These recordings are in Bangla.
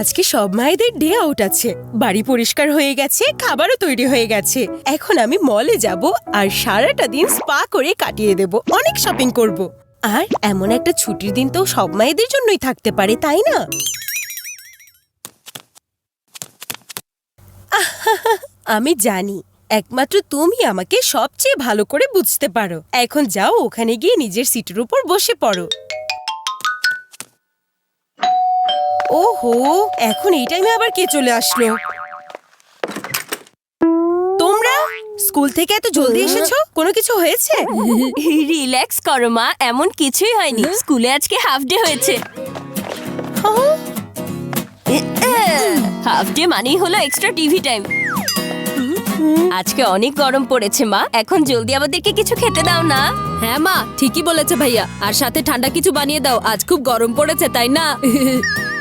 আজকে সব মায়েদের ডে আউট আছে। বাড়ি পরিষ্কার হয়ে গেছে, খাবারও তৈরি হয়ে গেছে। এখন আমি মলে যাব আর সারাটা দিন স্পা করে কাটিয়ে দেব, অনেক শপিং করব। আর এমন একটা ছুটির দিন তো সব মায়েদের জন্যই থাকতে পারে, তাই না? আমি জানি একমাত্র তুমি আমাকে সবচেয়ে ভালো করে বুঝতে পারো। এখন যাও, ওখানে গিয়ে নিজের সিটের উপর বসে পড়ো। ওহো, এখন এই টাইমে আবার কে চলে আসলো? তোমরা স্কুল থেকে এত জলদি এসেছো? কোনো কিছু হয়েছে? রিল্যাক্স করো মা, এমন কিছুই হয়নি। স্কুলে আজকে হাফ ডে হয়েছে। হাফ ডে মানেই হলো এক্সট্রা টিভি টাইম। আজকে অনেক গরম পড়েছে মা, এখন জলদি আমাদেরকে কিছু খেতে দাও না। হ্যাঁ মা, ঠিকই বলেছে ভাইয়া। আর সাথে ঠান্ডা কিছু বানিয়ে দাও, আজ খুব গরম পড়েছে, তাই না?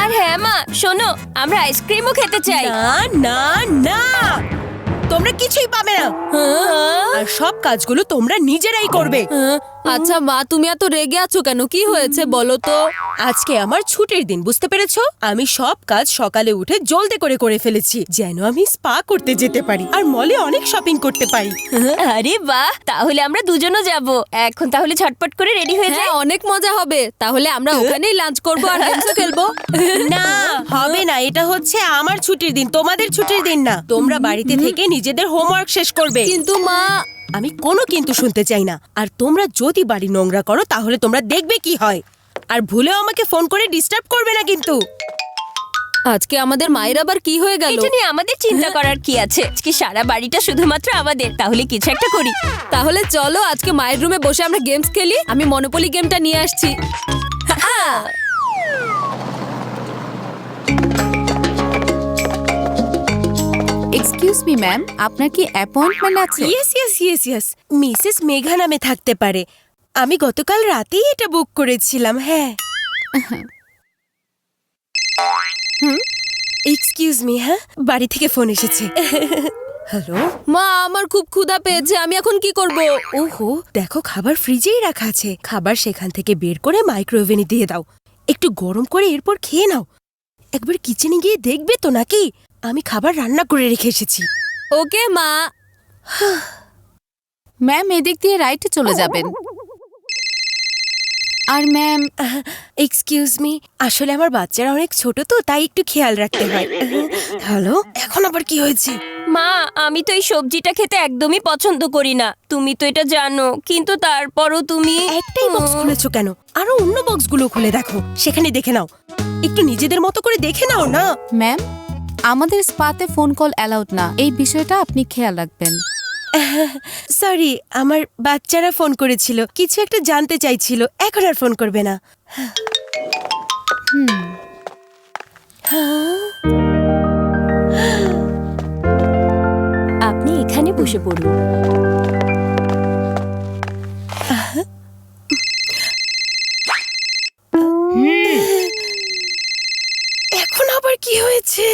আর হ্যাঁ মা, শোনো, আমরা আইসক্রিমও খেতে চাই। না না না, তোমরা কিছুই পাবে না। আর সব কাজগুলো তোমরা নিজেরাই করবে। আচ্ছা মা, তুমি এত রেগে আছো কেন? কি হয়েছে বলো তো? আজকে আমার ছুটির দিন, বুঝতে পেরেছো? আমি সব কাজ সকালে উঠে জলদি করে ফেলেছি, যেন আমি স্পা করতে যেতে পারি আর মলে অনেক শপিং করতে পারি। আরে বাহ, তাহলে আমরা দুজনও যাব। এখন তাহলে ঝটপট করে রেডি হয়ে যাই। হ্যাঁ, অনেক মজা হবে। তাহলে আমরা ওখানেই লাঞ্চ করব আর গেমসও খেলবো। না, হবে না। এটা হচ্ছে আমার ছুটির দিন, তোমাদের ছুটির দিন না। তোমরা বাড়িতে থেকে নিজেদের হোমওয়ার্ক শেষ করবে। কিন্তু মা, আমি কোনো কিন্তু শুনতে চাই না। আর তোমরা যদি বাড়ি নোংরা করো তাহলে তোমরা দেখবে কি হয়। আর ভুলেও আমাকে ফোন করে ডিস্টার্ব করবে না কিন্তু। আজকে আমাদের মায়ের আবার কি হয়ে গেল? এটা নিয়ে আমাদের চিন্তা করার কি আছে? আজকে সারা বাড়িটা শুধুমাত্র আমাদের। তাহলে কিছু একটা করি। তাহলে চলো আজকে মায়ের রুমে বসে আমরা গেমস খেলি। আমি মনোপলি গেমটা নিয়ে আসছি। এক্সকিউজ মি ম্যাম, আপনার কি অ্যাপয়েন্টমেন্ট আছে? ইয়েস, মিসেস মেঘা নামে থাকতে পারে। আমি গতকাল রাতেই এটা বুক করেছিলাম। হ্যাঁ। এক্সকিউজ মি, হ্যাঁ, বাড়ি থেকে ফোন এসেছে। হ্যালো মা, আমার খুব ক্ষুধা পেয়েছে, আমি এখন কি করব? ওহো, দেখো খাবার ফ্রিজেই রাখা আছে। খাবার সেখান থেকে বের করে মাইক্রোওভেনে দিয়ে দাও, একটু গরম করে এরপর খেয়ে নাও। একবার কিচেনে গিয়ে দেখবে তো নাকি আমি খাবার রান্না করে রেখে এসেছি। ওকে মা। ম্যাম, এদিক দিয়ে রাইটে চলে যাবেন। আর ম্যাম, এক্সকিউজ মি, আসলে আমার বাচ্চারা অনেক ছোট তো, তাই একটু খেয়াল রাখতে হয়। হ্যালো, এখন আবার কি হয়েছে? মা, আমি তো এই সবজিটা খেতে একদমই পছন্দ করি না, তুমি তো এটা জানো। কিন্তু তারপরও তুমি একটাই বক্স খুলেছো কেন? আরো অন্য বক্সগুলো খুলে দেখো, সেখানে দেখে নাও। একটু নিজেদের মতো করে দেখে নাও না। ম্যাম, আমাদের স্পাতে ফোন কল অ্যালাউড না, এই বিষয়টা আপনি খেয়াল রাখবেন। সরি, আমার বাচ্চারা ফোন করেছিল, কিছু একটা জানতে চাইছিল। এখন আর ফোন করবে না। আপনি এখানে বসে পড়ুন। এখন আবার কি হয়েছে?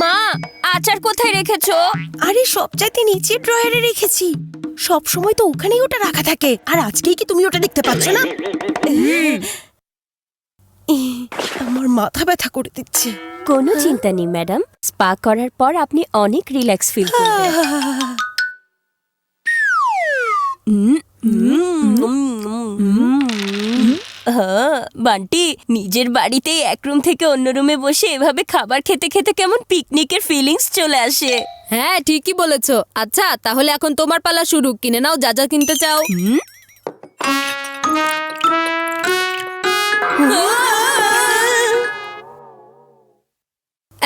মা, আচার কোথায় রেখেছো? আরে সবচাইতে নিচে ড্রয়ারে রেখেছি। সব সময় তো ওখানেই ওটা রাখা থাকে। আর আজকেই কি তুমি ওটা দেখতে পাচ্ছ না? আমার মাথা ব্যথা করে দিচ্ছে। কোনো চিন্তা নেই ম্যাডাম, স্পা করার পর আপনি অনেক রিল্যাক্স ফিল করবেন। বান্টি, নিজের বাড়িতেই এক রুম থেকে অন্য রুমে বসে এভাবে খাবার খেতে খেতে কেমন পিকনিকের ফিলিংস চলে আসে। হ্যাঁ, ঠিকই বলেছো। আচ্ছা, তাহলে এখন তোমার পালা শুরু। কিনে নাও যা যা কিনতে চাও।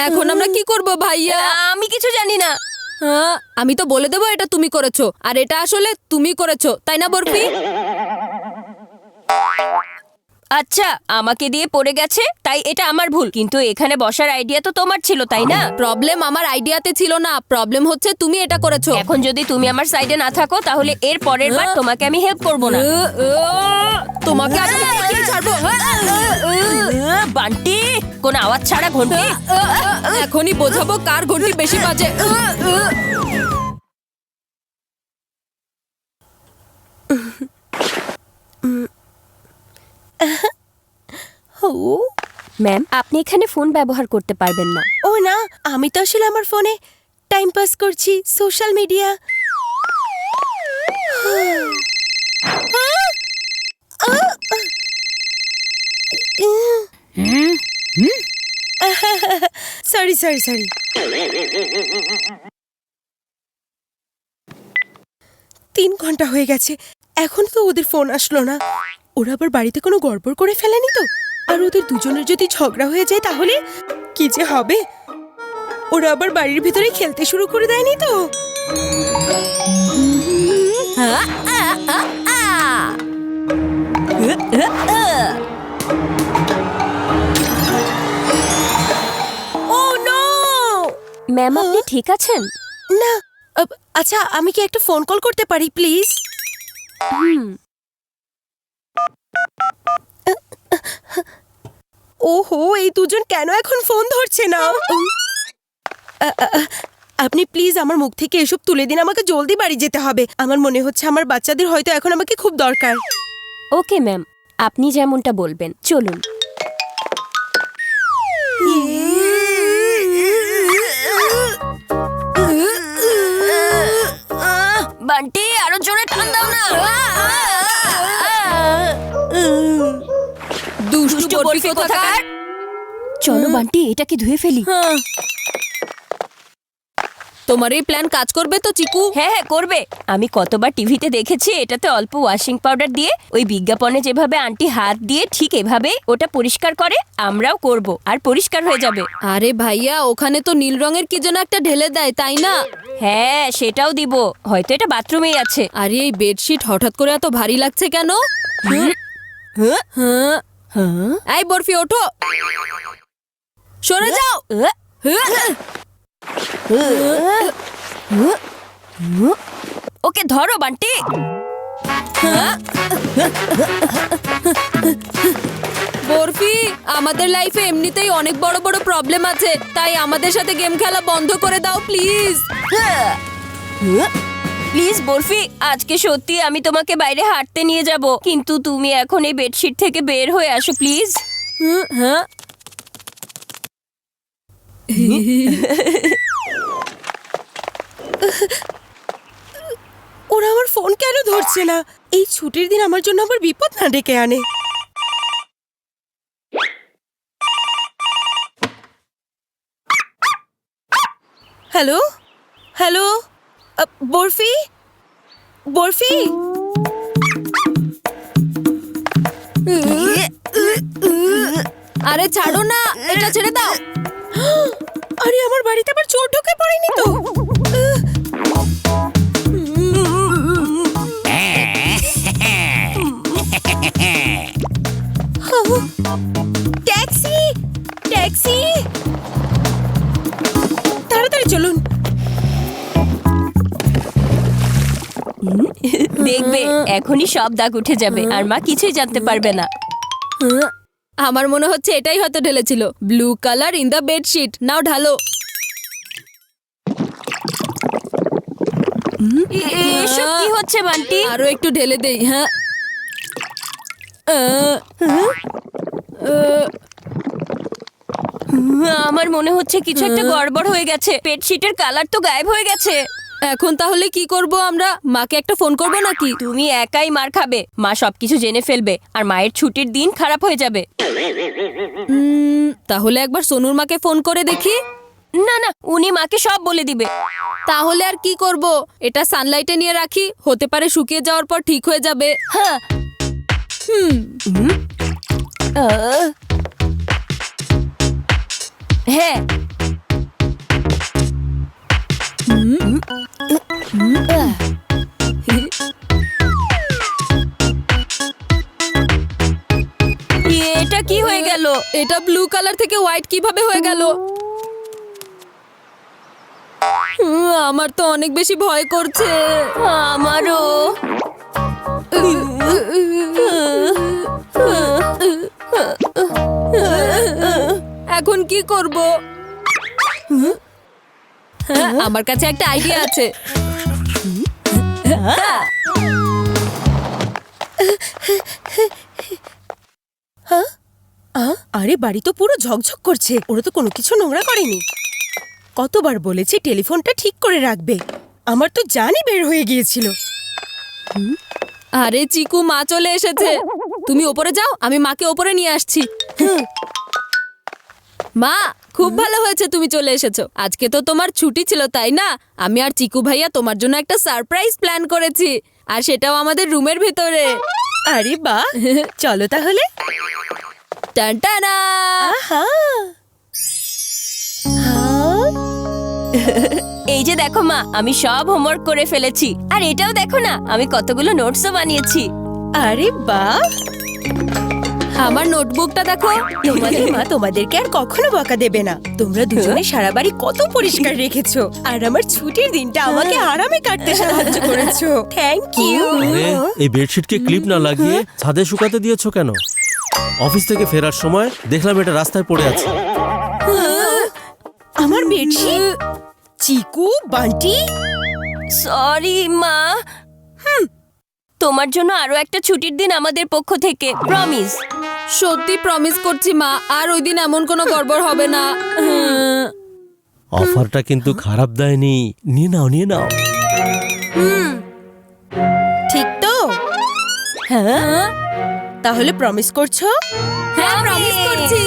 এখন আমরা কি করব ভাইয়া? আমি কিছু জানি না। আমি তো বলে দেবো এটা তুমি করেছো, আর এটা আসলে তুমি করেছো, তাই না বরফি? আচ্ছা, আমাকে দিয়ে পড়ে গেছে, তাই এটা আমার ভুল। কিন্তু এখানে বসার আইডিয়া তো তোমার ছিল, তাই না? প্রবলেম আমার আইডিয়াতে ছিল না, প্রবলেম হচ্ছে তুমি এটা করেছো। এখন যদি তুমি আমার সাইডে না থাকো তাহলে এর পরের বার তোমাকে আমি হেল্প করব না। তোমাকে আমি দেখিয়ে ছাড়বো। বান্টি, কোন আওয়াজ ছাড়া ঘন্টি। এখনই বোঝাবো কার ঘন্টি বেশি বাজে। ও ম্যাম, আপনি এখানে ফোন ব্যবহার করতে পারবেন না। ও না, আমি তো আসলে আমার ফোনে টাইম পাস করছি, social media. Sorry sorry sorry. 3 ঘন্টা হয়ে গেছে, এখন তো ওদের ফোন আসলো না। ওরা আবার বাড়িতে কোনো গড়বড় করে ফেলেনি তো? আর ওদের দুজনের যদি ঝগড়া হয়ে যায় তাহলে কি যে হবে? ওরা আবার বাড়ির ভিতরে খেলতে শুরু করে দেয়নি তো? ও নো! ম্যাম, আপনি ঠিক আছেন? না, আচ্ছা আমি কি একটা ফোন কল করতে পারি প্লিজ? ওহো, এই দুজন কেন এখন ফোন ধরছে না? আপনি প্লিজ আমার মুখ থেকে এসব তুলে দিন, আমাকে জলদি বাড়ি যেতে হবে। আমার মনে হচ্ছে আমার বাচ্চাদের হয়তো এখন আমাকে খুব দরকার। ওকে ম্যাম, আপনি যেমনটা বলবেন। চলুন। বান্টি, আরো জোরে টান দাও না। দুষ্টু বরফি কোথাকার। চলো বান্টি, এটাকে ধুয়ে ফেলি। তোমার এই প্ল্যান কাজ করবে তো চিকু? হ্যাঁ হ্যাঁ, করবে। আমি কতবার টিভিতে দেখেছি এটাতে অল্প ওয়াশিং পাউডার দিয়ে ওই বিজ্ঞাপনে যেভাবে আন্টি হাত দিয়ে ঠিক এভাবে ওটা পরিষ্কার করে, আমরাও করব আর পরিষ্কার হয়ে যাবে। আরে ভাইয়া, ওখানে তো নীল রঙের কি যেন একটা ঢেলে দেয়, তাই না? হ্যাঁ, সেটাও দিব। হয়তো এটা বাথরুমেই আছে। আরে এই বেডশিট হঠাৎ করে এত ভারী লাগছে কেন? এই বরফি, ওঠো, সরে যাও। ওকে ধরো বান্টি। বরফি, আমাদের লাইফে এমনিতেই অনেক বড় বড় প্রবলেম আছে, তাই আমাদের সাথে গেম খেলা বন্ধ করে দাও প্লিজ। প্লিজ বরফি, আজকে সত্যি আমি তোমাকে বাইরে হাঁটতে নিয়ে যাব, কিন্তু তুমি এখন এই বেডশিট থেকে বের হয়ে আসো প্লিজ। হ্যাঁ, ওরা আমার ফোন কেন ধরছে না? এই ছুটির দিন আমার জন্য আবার বিপদ না ডেকে আনে। Hello hello, barfi barfi. আরে ছাড়ো না, এটা ছেড়ে দাও। আরে আমার বাড়িতে আবার চোর ঢুকে পড়েনি তো? ট্যাক্সি ট্যাক্সি, তাড়াতাড়ি চলুন। দেখবে এখনই সব দাগ উঠে যাবে আর মা কিছুই জানতে পারবে না। আমার মনে হচ্ছে এটাই হয়তো ঢেলেছিল। Blue colour in the bedsheet. নাও ঢালো। এসব কি হচ্ছে বান্টি? আরো একটু ঢেলে দেই। হ্যাঁ, আমার মনে হচ্ছে কিছু একটা গড়বড় হয়ে গেছে। বেডশিটের কালার তো গায়েব হয়ে গেছে। এখন তাহলে কি করব আমরা? মাকে একটা ফোন করব নাকি? তুমি একাই মার খাবে, মা সবকিছু জেনে ফেলবে আর মায়ের ছুটির দিন খারাপ হয়ে যাবে। তাহলে একবার সোনুর মাকে ফোন করে দেখি। না না, উনি মাকে সব বলে দিবে। তাহলে আর কি করব? এটা সানলাইটে নিয়ে রাখি, হতে পারে শুকিয়ে যাওয়ার পর ঠিক হয়ে যাবে। হ্যাঁ। হ্যাঁ, এটা কি হয়ে গেল? এটা ব্লু কালার থেকে হোয়াইট কিভাবে হয়ে গেল? আমার তো অনেক বেশি ভয় করছে। আমারও। এখন কি করব? আমার কাছে একটা আইডিয়া আছে। আরে বাড়ি তো পুরো ঝকঝক করছে, ওরা তো কোনো কিছু নোংরা করেনি। কতবার বলেছি টেলিফোনটা ঠিক করে রাখবে, আমার তো জানই বের হয়ে গিয়েছিল। আরে চিকু, মা চলে এসেছে। তুমি ওপরে যাও, আমি মাকে ওপরে নিয়ে আসছি। মা, খুব ভালো হয়েছে তুমি চলে এসেছো। আজকে তো তোমার ছুটি ছিল, তাই না? আমি আর চিকু ভাইয়া তোমার জন্য একটা সারপ্রাইজ প্ল্যান করেছি, আর সেটাও আমাদের রুমের ভেতরে। আরে বাহ, চলো তাহলে। টানটানা! আহা! হ্যাঁ? এই যে দেখো মা, আমি সব হোমওয়ার্ক করে ফেলেছি। আর এটাও দেখো না, আমি কতগুলো নোটসও বানিয়েছি। আরে বাহ, আমার নোটবুকটা দেখো। তোমাদের মা তোমাদেরকে আর কখনো বকা দেবে না। তোমরা দুজনে সারা বাড়ি কত পরিষ্কার রেখেছো, আর আমার ছুটির দিনটা আমাকে আরামে কাটতে সাহায্য করেছো। Thank you. আরে এই বেডশিটকে ক্লিপ না লাগিয়ে ছাদে শুকাতে দিয়েছো কেন? অফিস থেকে ফেরার সময় দেখলাম এটা রাস্তায় পড়ে আছে। আমার বেডশিট? চিকু, বান্টি, সরি মা। তোমার জন্য আরো একটা ছুটির দিন আমাদের পক্ষ থেকে, প্রমিস। সত্যি প্রমিস করছি মা, আর ওই দিন এমন কোনো গড়বড় হবে না। অফারটা কিন্তু খারাপ দেয়নি, নিয়ে নাও নিয়ে নাও। ঠিক তো? হ্যাঁ, তাহলে প্রমিস করছো? হ্যাঁ, প্রমিস করছি।